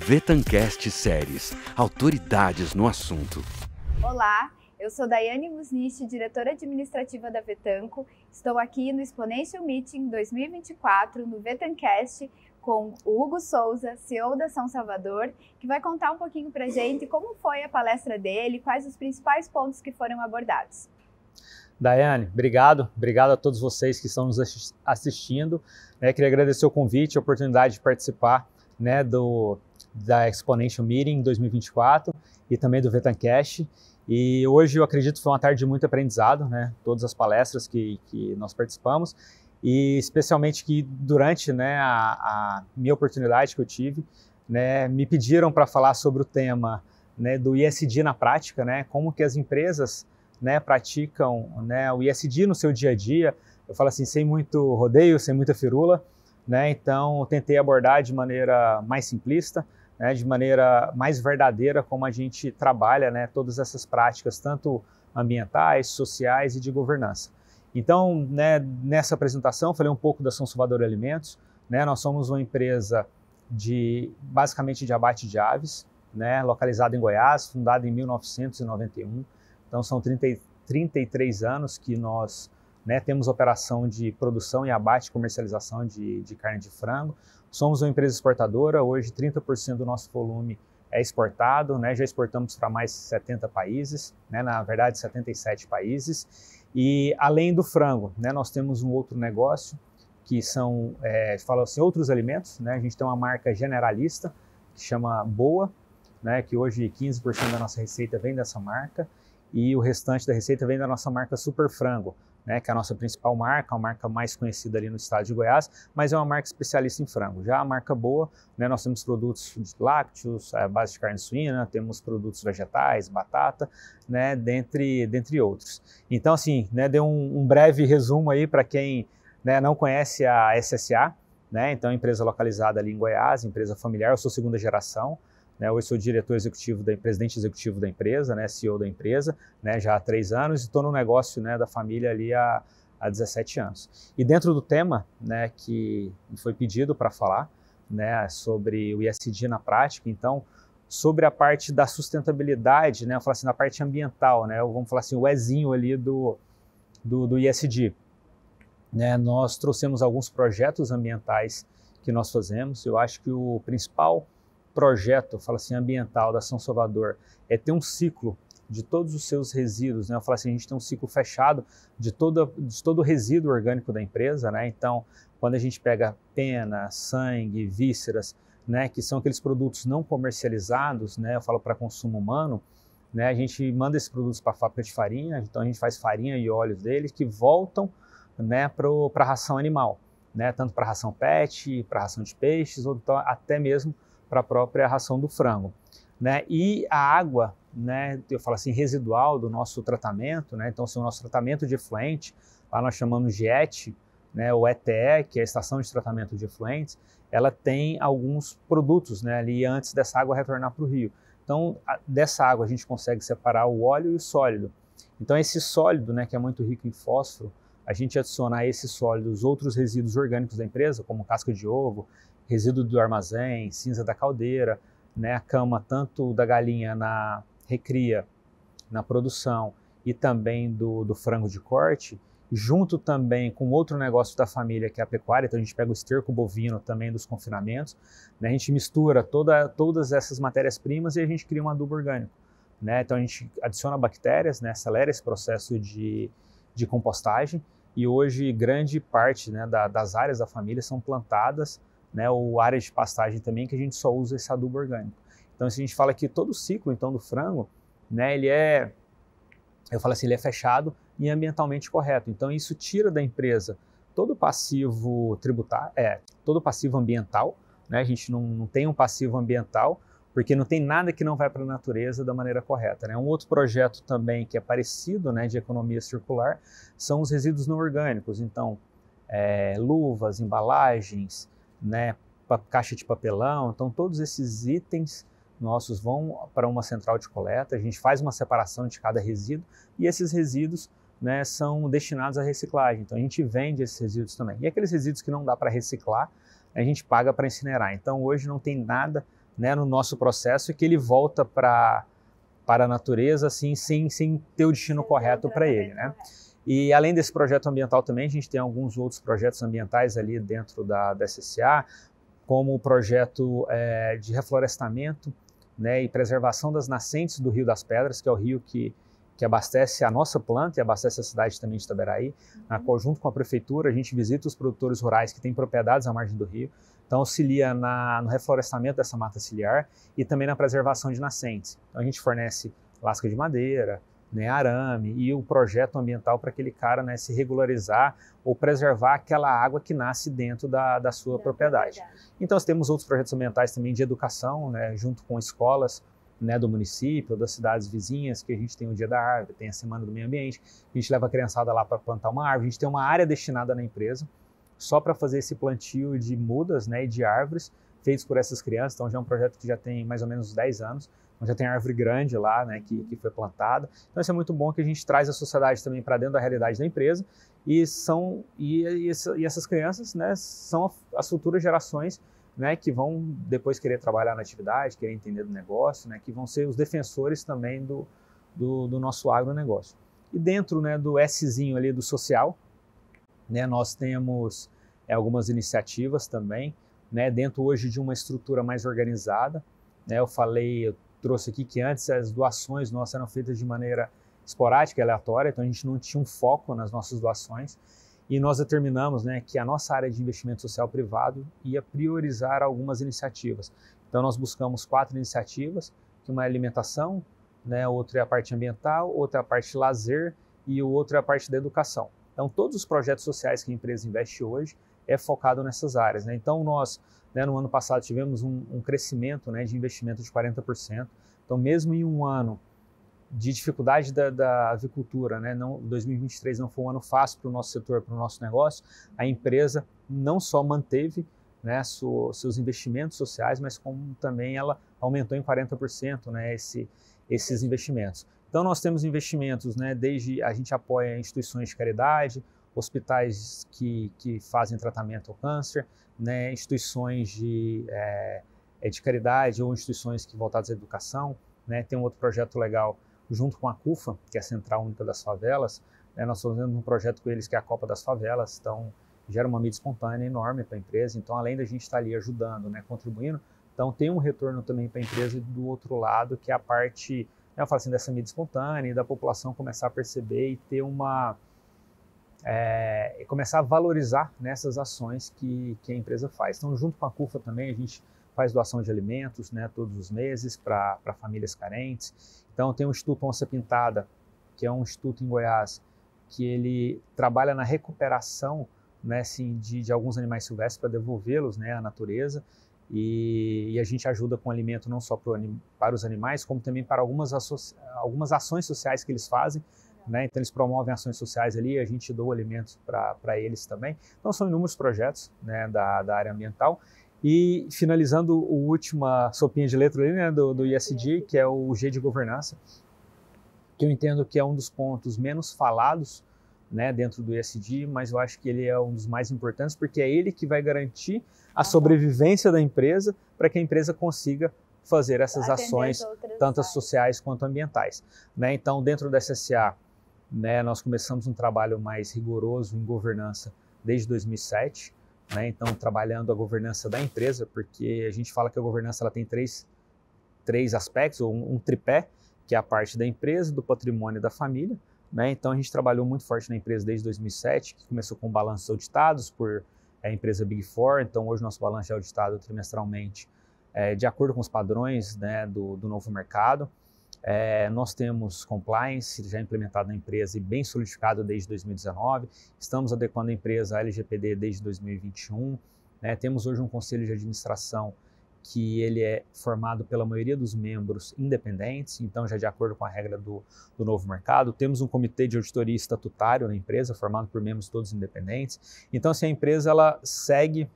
Vetancast Séries, autoridades no assunto. Olá, eu sou Daiane Musnichi, diretora administrativa da Vetanco. Estou aqui no Exponential Meeting 2024, no Vetancast, com o Hugo Souza, CEO da São Salvador, que vai contar um pouquinho para a gente como foi a palestra dele, quais os principais pontos que foram abordados. Daiane, obrigado a todos vocês que estão nos assistindo. Queria agradecer o convite, a oportunidade de participar da Exponential Meeting 2024 e também do Vetancast. E hoje eu acredito que foi uma tarde de muito aprendizado, todas as palestras que nós participamos, e especialmente que durante a minha oportunidade que eu tive, me pediram para falar sobre o tema do ISD na prática, como que as empresas praticam o ISD no seu dia a dia. Eu falo assim, sem muito rodeio, sem muita firula, então eu tentei abordar de maneira mais simplista, de maneira mais verdadeira como a gente trabalha todas essas práticas, tanto ambientais, sociais e de governança. Então, nessa apresentação, falei um pouco da São Salvador Alimentos. Nós somos uma empresa basicamente de abate de aves, localizada em Goiás, fundada em 1991. Então, são 33 anos que nós temos operação de produção e abate e comercialização de carne de frango. Somos uma empresa exportadora, hoje 30% do nosso volume é exportado, já exportamos para mais de 70 países, na verdade 77 países. E além do frango, nós temos um outro negócio que são, outros alimentos, a gente tem uma marca generalista que chama Boa, que hoje 15% da nossa receita vem dessa marca, e o restante da receita vem da nossa marca Super Frango, que é a nossa principal marca, a marca mais conhecida ali no estado de Goiás, mas é uma marca especialista em frango. Já a marca Boa, nós temos produtos de lácteos, base de carne suína, temos produtos vegetais, batata, dentre outros. Então, assim, deu um breve resumo aí para quem não conhece a SSA, então, empresa localizada ali em Goiás, empresa familiar, eu sou segunda geração. Hoje sou presidente executivo da empresa, CEO da empresa, já há 3 anos, e estou no negócio da família ali há 17 anos. E dentro do tema que foi pedido para falar sobre o ISD na prática, então, sobre a parte da sustentabilidade, eu falo assim, na parte ambiental, vamos falar assim, o Ezinho ali do ISD. Nós trouxemos alguns projetos ambientais que nós fazemos. Eu acho que o principal projeto, falo assim, ambiental da São Salvador é ter um ciclo de todos os seus resíduos, Eu falo assim, a gente tem um ciclo fechado de todo o resíduo orgânico da empresa, Então, quando a gente pega pena, sangue, vísceras, que são aqueles produtos não comercializados, eu falo para consumo humano, a gente manda esses produtos para a fábrica de farinha, então a gente faz farinha e óleos deles que voltam, para a ração animal, tanto para a ração PET, para a ração de peixes, ou então até mesmo para a própria ração do frango. E a água, eu falo assim, residual do nosso tratamento, então assim, o nosso tratamento de efluente, lá nós chamamos de ET, o ETE, que é a Estação de Tratamento de Efluentes, ela tem alguns produtos ali antes dessa água retornar para o rio. Então, dessa água a gente consegue separar o óleo e o sólido. Então, esse sólido, que é muito rico em fósforo, a gente adiciona a esse sólido os outros resíduos orgânicos da empresa, como casca de ovo, resíduo do armazém, cinza da caldeira, a cama tanto da galinha na recria, na produção e também do frango de corte, junto também com outro negócio da família que é a pecuária. Então a gente pega o esterco bovino também dos confinamentos, a gente mistura todas essas matérias-primas e a gente cria um adubo orgânico. Então a gente adiciona bactérias, acelera esse processo de compostagem, e hoje grande parte das áreas da família são plantadas, ou áreas de pastagem também, que a gente só usa esse adubo orgânico. Então, se a gente fala que todo o ciclo então, do frango, ele é fechado e ambientalmente correto. Então, isso tira da empresa todo o passivo tributário, todo o passivo ambiental, A gente não tem um passivo ambiental, porque não tem nada que não vai para a natureza da maneira correta, Um outro projeto também que é parecido, de economia circular, são os resíduos não orgânicos. Então, luvas, embalagens, caixa de papelão, então todos esses itens nossos vão para uma central de coleta, a gente faz uma separação de cada resíduo e esses resíduos são destinados à reciclagem, então a gente vende esses resíduos também. E aqueles resíduos que não dá para reciclar, a gente paga para incinerar. Então hoje não tem nada né, no nosso processo e que ele volta para a natureza assim, sem ter o destino correto para ele, né? E além desse projeto ambiental também, a gente tem alguns outros projetos ambientais ali dentro da SSA, como o projeto de reflorestamento, né, e preservação das nascentes do Rio das Pedras, que é o rio que abastece a nossa planta e abastece a cidade também de Itaberaí, na qual, junto com a prefeitura, a gente visita os produtores rurais que têm propriedades à margem do rio, então auxilia no reflorestamento dessa mata ciliar e também na preservação de nascentes. Então a gente fornece lasca de madeira, né, arame e o projeto ambiental para aquele cara, né, se regularizar ou preservar aquela água que nasce dentro da sua propriedade. Então nós temos outros projetos ambientais também de educação, né, junto com escolas, né, do município, das cidades vizinhas, que a gente tem o Dia da Árvore, tem a Semana do Meio Ambiente, a gente leva a criançada lá para plantar uma árvore, a gente tem uma área destinada na empresa só para fazer esse plantio de mudas, né, e de árvores feitos por essas crianças. Então já é um projeto que já tem mais ou menos 10 anos, então já tem árvore grande lá, né, que foi plantada. Então isso é muito bom que a gente traz a sociedade também para dentro da realidade da empresa e essas crianças, né, são as futuras gerações, né, que vão depois querer trabalhar na atividade, querer entender do negócio, né, que vão ser os defensores também do nosso agronegócio. E dentro, né, do Szinho ali do social, né, nós temos algumas iniciativas também, né, dentro hoje de uma estrutura mais organizada, né, eu trouxe aqui que antes as doações nossas eram feitas de maneira esporádica, aleatória, então a gente não tinha um foco nas nossas doações, e nós determinamos, né, que a nossa área de investimento social privado ia priorizar algumas iniciativas. Então nós buscamos 4 iniciativas, que uma é a alimentação, né, outra é a parte ambiental, outra é a parte de lazer e o outro é a parte da educação. Então todos os projetos sociais que a empresa investe hoje é focado nessas áreas, né? Então nós, né, no ano passado tivemos um crescimento, né, de investimento de 40%. Então mesmo em um ano de dificuldade da avicultura, né? 2023 não foi um ano fácil para o nosso setor, para o nosso negócio, a empresa não só manteve, né, seus investimentos sociais, mas como também ela aumentou em 40%, né, esses investimentos. Então nós temos investimentos, né, desde a gente apoia instituições de caridade, hospitais que fazem tratamento ao câncer, né, instituições de caridade ou instituições que voltadas à educação, né, tem um outro projeto legal junto com a CUFA, que é a Central Única das Favelas, né, nós fazemos um projeto com eles que é a Copa das Favelas, então gera uma mídia espontânea enorme para a empresa, então além da gente estar ali ajudando, né, contribuindo, então tem um retorno também para a empresa do outro lado, que é a parte, né, eu falo assim, dessa mídia espontânea e da população começar a perceber e ter começar a valorizar nessas ações que a empresa faz. Então junto com a CUFA também a gente faz doação de alimentos, né, todos os meses para famílias carentes. Então tem o Instituto Onça Pintada, que é um instituto em Goiás, que ele trabalha na recuperação, né, assim, de alguns animais silvestres para devolvê-los, né, à natureza, e a gente ajuda com alimento não só para os animais, como também para algumas ações sociais que eles fazem, né, então eles promovem ações sociais ali, a gente doa alimentos para eles também. Então são inúmeros projetos, né, da área ambiental. E finalizando a última sopinha de letra ali, né, do ESG, que é o G de governança, que eu entendo que é um dos pontos menos falados, né, dentro do ESG, mas eu acho que ele é um dos mais importantes, porque é ele que vai garantir a sobrevivência da empresa para que a empresa consiga fazer essas ações, tanto sociais quanto ambientais, né? Então, dentro da SSA, né, nós começamos um trabalho mais rigoroso em governança desde 2007, né, então trabalhando a governança da empresa, porque a gente fala que a governança ela tem três aspectos, ou um tripé, que é a parte da empresa, do patrimônio e da família, né? Então a gente trabalhou muito forte na empresa desde 2007, que começou com balanços auditados por a empresa Big Four, então hoje nosso balanço é auditado trimestralmente de acordo com os padrões, né, do novo mercado. Nós temos compliance já implementado na empresa e bem solidificado desde 2019, estamos adequando a empresa à LGPD desde 2021, né? Temos hoje um conselho de administração que ele é formado pela maioria dos membros independentes, então já de acordo com a regra do novo mercado. Temos um comitê de auditoria estatutário na empresa, formado por membros todos independentes. Então, assim, a empresa ela segue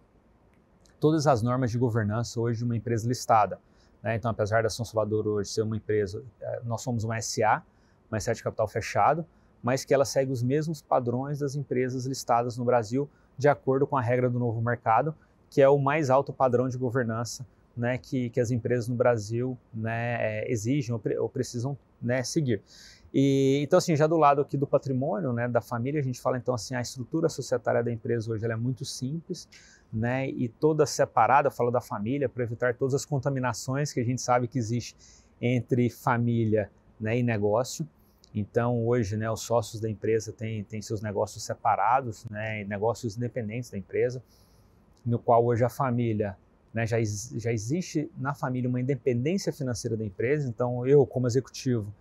todas as normas de governança hoje de uma empresa listada, né? Então, apesar da São Salvador hoje ser uma empresa, nós somos uma SA de capital fechado, mas que ela segue os mesmos padrões das empresas listadas no Brasil, de acordo com a regra do novo mercado, que é o mais alto padrão de governança né, que as empresas no Brasil, né, exigem ou precisam, né, seguir. E, então, assim, já do lado aqui do patrimônio, né, da família, a gente fala, então, assim, a estrutura societária da empresa hoje ela é muito simples, né, e toda separada, eu falo da família, para evitar todas as contaminações que a gente sabe que existe entre família, né, e negócio. Então, hoje, né, os sócios da empresa têm seus negócios separados, né, negócios independentes da empresa, no qual hoje a família, né, já existe na família uma independência financeira da empresa. Então, eu, como executivo,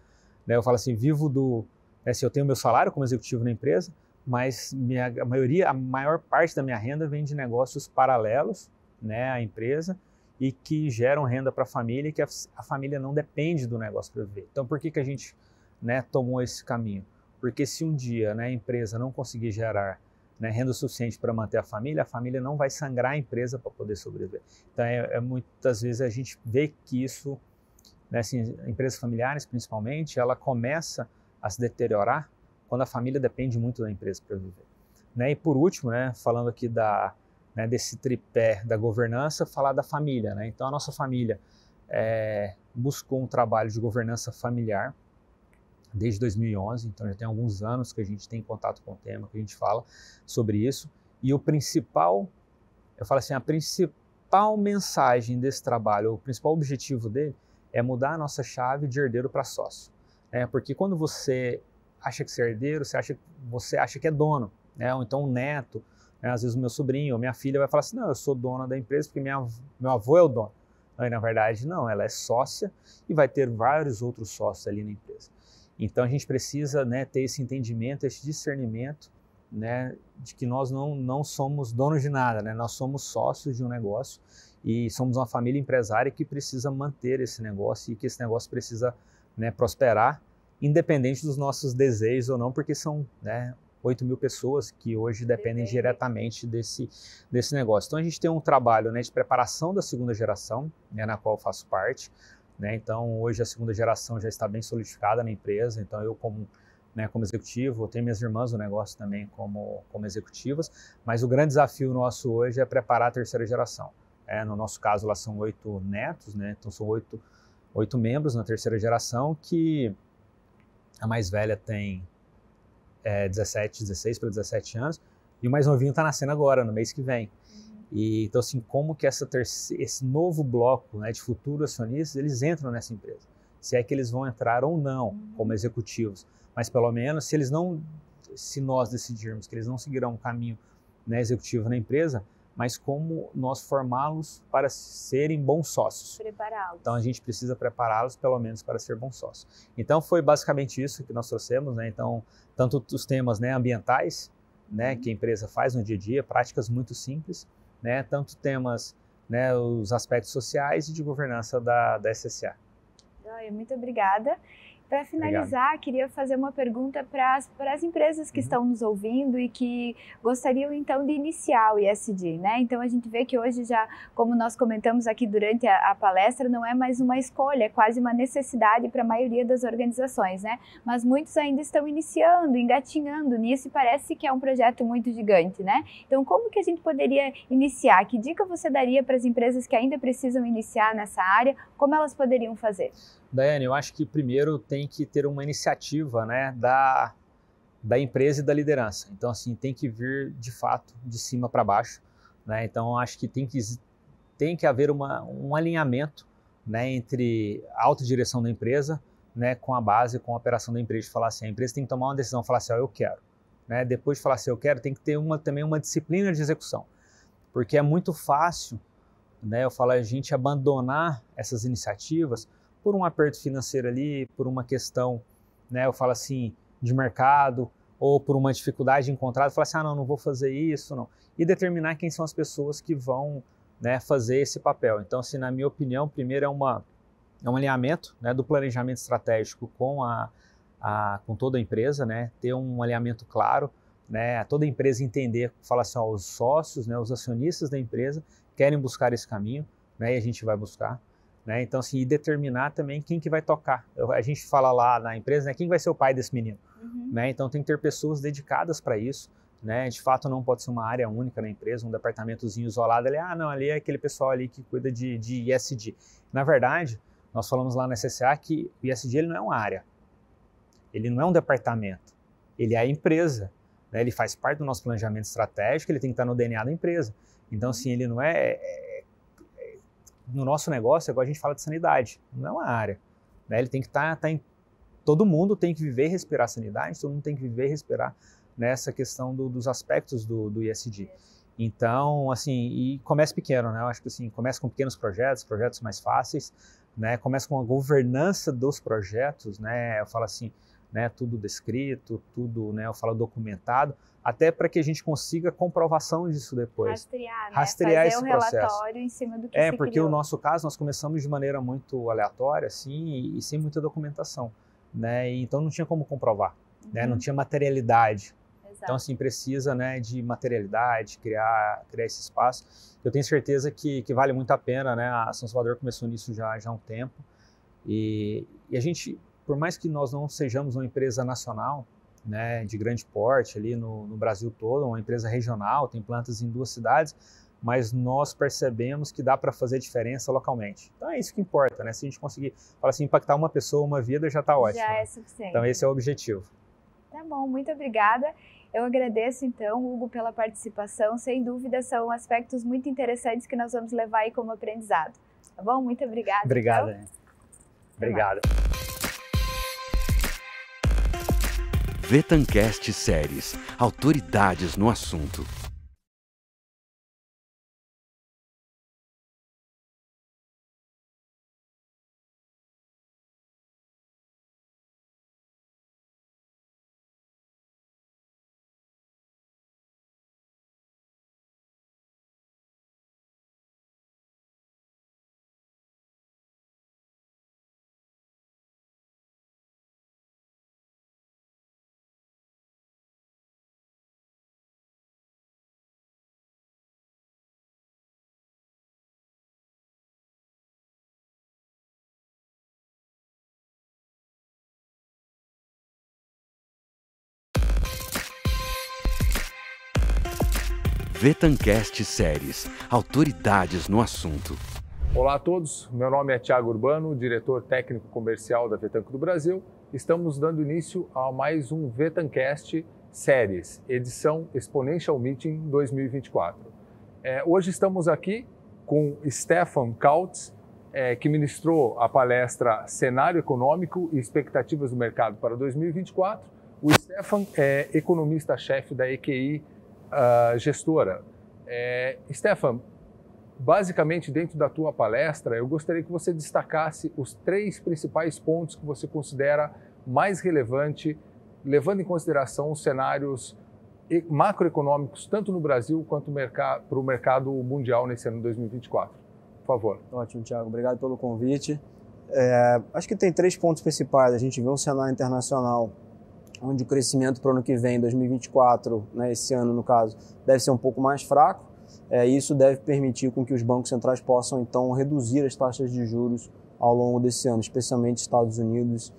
né, eu falo assim, se eu tenho meu salário como executivo na empresa, mas a maior parte da minha renda vem de negócios paralelos, né, à empresa e que geram renda para a família e que a família não depende do negócio para viver. Então, por que a gente, né, tomou esse caminho? Porque se um dia, né, a empresa não conseguir gerar, né, renda suficiente para manter a família não vai sangrar a empresa para poder sobreviver. Então, muitas vezes a gente vê que isso, né, assim, empresas familiares principalmente, ela começa a se deteriorar quando a família depende muito da empresa para viver. Né? E por último, né, falando aqui né, desse tripé da governança, falar da família. Né? Então a nossa família buscou um trabalho de governança familiar desde 2011, então já tem alguns anos que a gente tem contato com o tema, que a gente fala sobre isso. E o principal, eu falo assim, a principal mensagem desse trabalho, o principal objetivo dele é mudar a nossa chave de herdeiro para sócio. Porque quando você acha que você é herdeiro, você acha que é dono, né? Ou então um neto, né? Às vezes o meu sobrinho ou minha filha vai falar assim, não, eu sou dona da empresa porque meu avô é o dono. Aí, na verdade, não, ela é sócia e vai ter vários outros sócios ali na empresa. Então a gente precisa, né, ter esse entendimento, esse discernimento, né, de que nós não somos donos de nada, né? Nós somos sócios de um negócio e somos uma família empresária que precisa manter esse negócio e que esse negócio precisa, né, prosperar, independente dos nossos desejos ou não, porque são, né, 8 mil pessoas que hoje dependem diretamente desse negócio. Então a gente tem um trabalho, né, de preparação da segunda geração, né, na qual eu faço parte. Né? Então hoje a segunda geração já está bem solidificada na empresa, então eu como executivo, eu tenho minhas irmãs no negócio também como executivas, mas o grande desafio nosso hoje é preparar a terceira geração. No nosso caso lá são 8 netos, né? Então são 8 membros na terceira geração, que a mais velha tem 16 para 17 anos, e o mais novinho está nascendo agora, no mês que vem. E, então, assim, como que esse novo bloco, né, de futuros acionistas, eles entram nessa empresa? Se é que eles vão entrar ou não como executivos, mas pelo menos se nós decidirmos que eles não seguirão um caminho, né, executivo na empresa, mas como nós formá-los para serem bons sócios. Prepará-los. Então a gente precisa prepará-los pelo menos para ser bons sócios. Então foi basicamente isso que nós trouxemos, né? Então tanto os temas, né, ambientais, né, que a empresa faz no dia a dia, práticas muito simples, né, tanto temas, né, os aspectos sociais e de governança da SSA. Muito obrigada. Para finalizar, queria fazer uma pergunta para as empresas que estão nos ouvindo e que gostariam então de iniciar o ESG, né? Então a gente vê que hoje já, como nós comentamos aqui durante a palestra, não é mais uma escolha, é quase uma necessidade para a maioria das organizações, né? Mas muitos ainda estão iniciando, engatinhando nisso e parece que é um projeto muito gigante, né? Então como que a gente poderia iniciar? Que dica você daria para as empresas que ainda precisam iniciar nessa área? Como elas poderiam fazer? Daiane, eu acho que primeiro tem que ter uma iniciativa, né, da empresa e da liderança. Então, assim, tem que vir, de fato, de cima para baixo. Né? Então, acho que tem que haver um alinhamento, né, entre a alta direção da empresa, né, com a base, com a operação da empresa, de falar assim, a empresa tem que tomar uma decisão, falar assim, eu quero. Né? Depois de falar assim, eu quero, tem que ter também uma disciplina de execução. Porque é muito fácil, né, a gente abandonar essas iniciativas por um aperto financeiro ali, por uma questão, né, eu falo assim, de mercado, ou por uma dificuldade encontrada, falar assim, não vou fazer isso, não. E determinar quem são as pessoas que vão, né, fazer esse papel. Então, assim, na minha opinião, primeiro é um alinhamento, né, do planejamento estratégico com toda a empresa, né, ter um alinhamento claro, né, toda a empresa entender, falar assim, os sócios, né, os acionistas da empresa querem buscar esse caminho, né, e a gente vai buscar. Né? Então, assim, e determinar também quem que vai tocar. A gente fala lá na empresa, né, quem vai ser o pai desse menino. Né? Então, tem que ter pessoas dedicadas para isso, né? De fato, não pode ser uma área única na empresa, um departamentozinho isolado. Não, ali é aquele pessoal ali que cuida de ESG. Na verdade, nós falamos lá na SSA que o ESG ele não é uma área, ele não é um departamento, ele é a empresa, né? Ele faz parte do nosso planejamento estratégico, ele tem que estar no DNA da empresa. Então, assim, ele não no nosso negócio, agora a gente fala de sanidade, não é uma área, né? Ele tem que estar em... Todo mundo tem que viver e respirar sanidade, todo mundo tem que viver e respirar nessa questão dos aspectos do ESG. Então, assim, e comece pequeno, né? Eu acho que assim, comece com pequenos projetos mais fáceis, né? Comece com a governança dos projetos, né? Eu falo assim, né? Tudo descrito, tudo, né? Eu falo documentado, até para que a gente consiga comprovação disso depois. Rastrear esse processo. Fazer um relatório em cima do que se porque criou. o nosso caso, nós começamos de maneira muito aleatória, assim, e sem muita documentação, né? E então não tinha como comprovar, né? Não tinha materialidade. Exato. Então, assim, precisa, né, de materialidade, criar esse espaço. Eu tenho certeza que vale muito a pena, né? A São Salvador começou nisso já há um tempo. E a gente, por mais que nós não sejamos uma empresa nacional, né, de grande porte ali no Brasil todo, uma empresa regional, tem plantas em 2 cidades, mas nós percebemos que dá para fazer diferença localmente. Então é isso que importa, né? Se a gente conseguir, fala assim, impactar uma pessoa, uma vida, já está ótimo. Já é né? suficiente. Então esse é o objetivo. Tá bom, muito obrigada. Eu agradeço então, Hugo, pela participação. Sem dúvida são aspectos muito interessantes que nós vamos levar aí como aprendizado. Tá bom? Muito obrigada. Obrigado. Então. Obrigado. Vetancast Séries, autoridades no assunto. Vetancast Séries, autoridades no assunto. Olá a todos, meu nome é Thiago Urbano, diretor técnico comercial da Vetanco do Brasil. Estamos dando início a mais um Vetancast Séries, edição Exponential Meeting 2024. Hoje estamos aqui com Stefan Kautz, que ministrou a palestra Cenário Econômico e Expectativas do Mercado para 2024. O Stefan é economista-chefe da EQI Gestora. Stefan, basicamente dentro da tua palestra, eu gostaria que você destacasse os 3 principais pontos que você considera mais relevante, levando em consideração os cenários macroeconômicos, tanto no Brasil quanto para o mercado mundial nesse ano de 2024. Por favor. Ótimo, Thiago. Obrigado pelo convite. Acho que tem 3 pontos principais. A gente vê um cenário internacional onde o crescimento para o ano que vem, 2024, né, esse ano no caso, deve ser um pouco mais fraco. Isso deve permitir com que os bancos centrais possam, então, reduzir as taxas de juros ao longo desse ano, especialmente Estados Unidos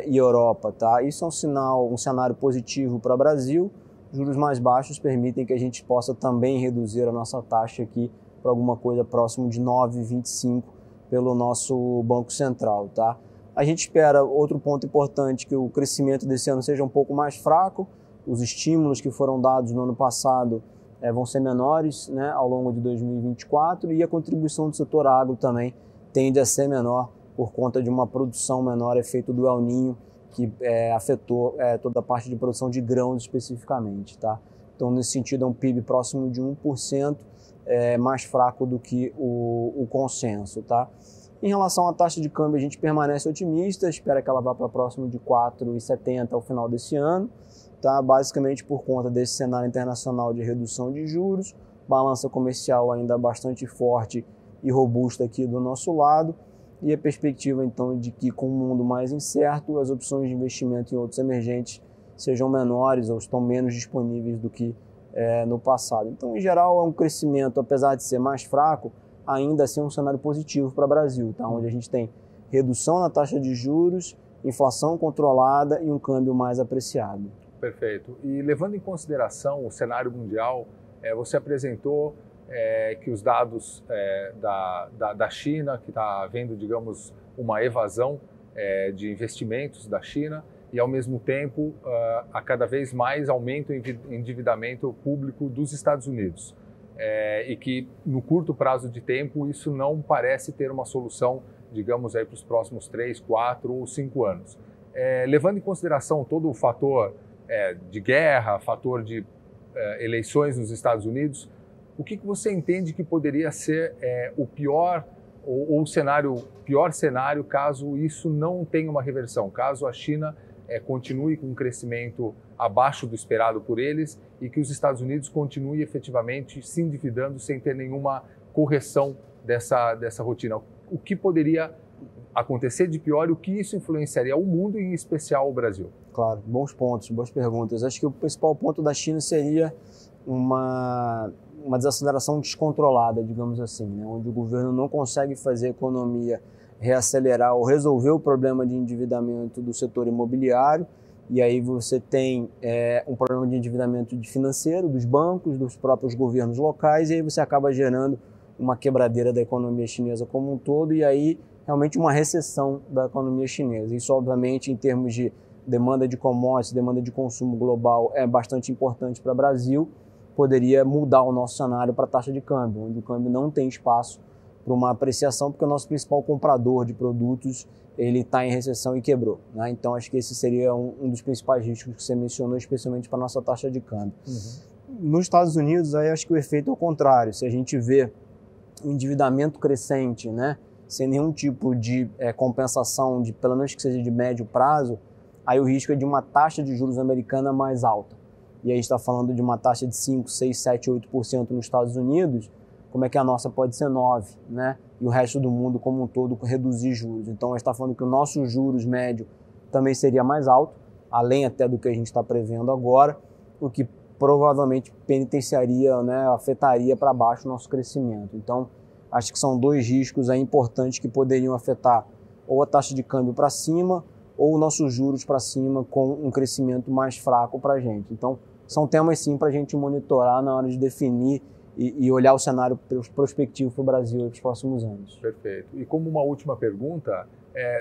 e Europa. Tá? Isso é um cenário positivo para o Brasil. Juros mais baixos permitem que a gente possa também reduzir a nossa taxa aqui para alguma coisa próximo de 9,25 pelo nosso Banco Central. Tá? A gente espera, outro ponto importante, que o crescimento desse ano seja um pouco mais fraco. Os estímulos que foram dados no ano passado vão ser menores, né, ao longo de 2024, e a contribuição do setor agro também tende a ser menor por conta de uma produção menor, efeito do El Niño, que afetou toda a parte de produção de grãos especificamente. Tá? Então, nesse sentido, é um PIB próximo de 1%, mais fraco do que o consenso. Tá? Em relação à taxa de câmbio, a gente permanece otimista, espera que ela vá para próximo de 4,70 ao final desse ano, tá? Basicamente por conta desse cenário internacional de redução de juros, balança comercial ainda bastante forte e robusta aqui do nosso lado, e a perspectiva então de que, com um mundo mais incerto, as opções de investimento em outros emergentes sejam menores ou estão menos disponíveis do que no passado. Então, em geral, é um crescimento, apesar de ser mais fraco, ainda assim um cenário positivo para o Brasil, tá? Onde a gente tem redução na taxa de juros, inflação controlada e um câmbio mais apreciado. Perfeito. E levando em consideração o cenário mundial, você apresentou que os dados da China, que está havendo, digamos, uma evasão de investimentos da China e, ao mesmo tempo, a cada vez mais aumenta o endividamento público dos Estados Unidos. E que, no curto prazo de tempo, isso não parece ter uma solução, digamos, para os próximos 3, 4 ou 5 anos. Levando em consideração todo o fator de guerra, fator de eleições nos Estados Unidos, o que você entende que poderia ser o pior ou o pior cenário caso isso não tenha uma reversão, caso a China continue com um crescimento abaixo do esperado por eles e que os Estados Unidos continue efetivamente se endividando sem ter nenhuma correção dessa rotina? O que poderia acontecer de pior e o que isso influenciaria o mundo e, em especial, o Brasil? Claro, bons pontos, boas perguntas. Acho que o principal ponto da China seria uma desaceleração descontrolada, digamos assim, né? Onde o governo não consegue fazer a economia reacelerar ou resolver o problema de endividamento do setor imobiliário, e aí você tem um problema de endividamento financeiro dos bancos, dos próprios governos locais, e aí você acaba gerando uma quebradeira da economia chinesa como um todo, e aí realmente uma recessão da economia chinesa. Isso, obviamente, em termos de demanda de commodities, demanda de consumo global, é bastante importante para o Brasil, poderia mudar o nosso cenário para a taxa de câmbio, onde o câmbio não tem espaço para uma apreciação, porque o nosso principal comprador de produtos ele está em recessão e quebrou, né? Então, acho que esse seria um dos principais riscos que você mencionou, especialmente para a nossa taxa de câmbio. Nos Estados Unidos, aí acho que o efeito é o contrário. Se a gente vê o endividamento crescente, né, sem nenhum tipo de compensação, pelo menos que seja de médio prazo, aí o risco é de uma taxa de juros americana mais alta. E aí está falando de uma taxa de 5, 6, 7, 8% nos Estados Unidos, como é que a nossa pode ser 9%, né? E o resto do mundo como um todo reduzir juros. Então, a gente está falando que o nosso juros médio também seria mais alto, além até do que a gente está prevendo agora, o que provavelmente penitenciaria, né, afetaria para baixo o nosso crescimento. Então, acho que são dois riscos aí importantes que poderiam afetar ou a taxa de câmbio para cima ou nossos juros para cima com um crescimento mais fraco para a gente. Então, são temas sim para a gente monitorar na hora de definir e olhar o cenário prospectivo para o Brasil nos próximos anos. Perfeito. E como uma última pergunta,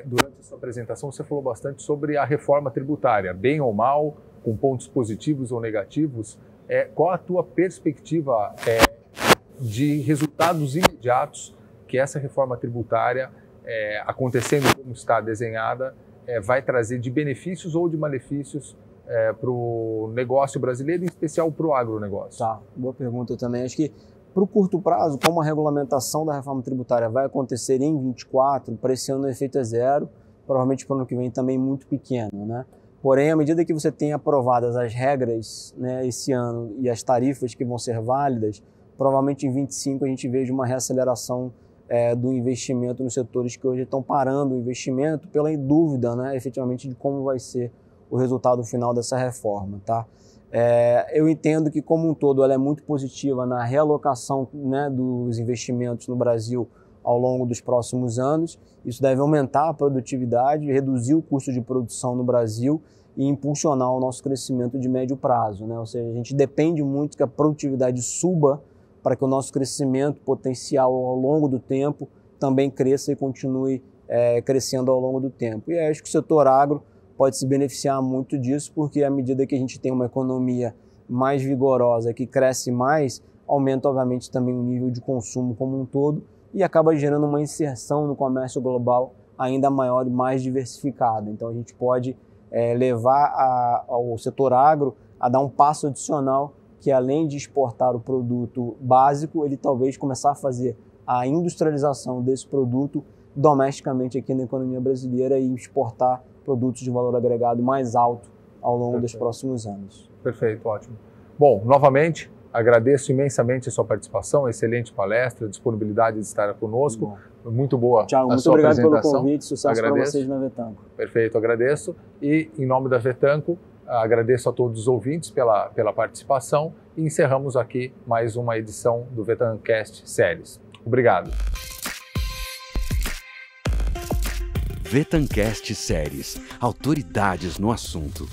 durante a sua apresentação você falou bastante sobre a reforma tributária, bem ou mal, com pontos positivos ou negativos. Qual a tua perspectiva de resultados imediatos que essa reforma tributária, acontecendo como está desenhada, vai trazer de benefícios ou de malefícios para o negócio brasileiro, em especial para o agronegócio? Tá, boa pergunta também. Acho que para o curto prazo, como a regulamentação da reforma tributária vai acontecer em 24, para esse ano o efeito é zero, provavelmente para o ano que vem também muito pequeno, né? Porém, à medida que você tem aprovadas as regras, né, esse ano e as tarifas que vão ser válidas, provavelmente em 25 a gente veja uma reaceleração do investimento nos setores que hoje estão parando o investimento pela dúvida, né, efetivamente, de como vai ser o resultado final dessa reforma, tá? Eu entendo que, como um todo, ela é muito positiva na realocação, né, dos investimentos no Brasil ao longo dos próximos anos. Isso deve aumentar a produtividade, reduzir o custo de produção no Brasil e impulsionar o nosso crescimento de médio prazo, né? Ou seja, a gente depende muito que a produtividade suba para que o nosso crescimento potencial ao longo do tempo também cresça e continue crescendo ao longo do tempo. E acho que o setor agro pode se beneficiar muito disso, porque à medida que a gente tem uma economia mais vigorosa, que cresce mais, aumenta obviamente também o nível de consumo como um todo e acaba gerando uma inserção no comércio global ainda maior e mais diversificada. Então a gente pode levar ao setor agro a dar um passo adicional, que além de exportar o produto básico, ele talvez começar a fazer a industrialização desse produto domesticamente aqui na economia brasileira e exportar produtos de valor agregado mais alto ao longo dos próximos anos. Perfeito, ótimo. Bom, novamente, agradeço imensamente a sua participação, excelente palestra, disponibilidade de estar conosco. Muito boa. Thiago, muito obrigado pelo convite, sucesso para vocês na Vetanco. Perfeito, agradeço. E em nome da Vetanco, agradeço a todos os ouvintes pela participação e encerramos aqui mais uma edição do Vetancast Séries. Obrigado. Vetancast Séries, autoridades no assunto.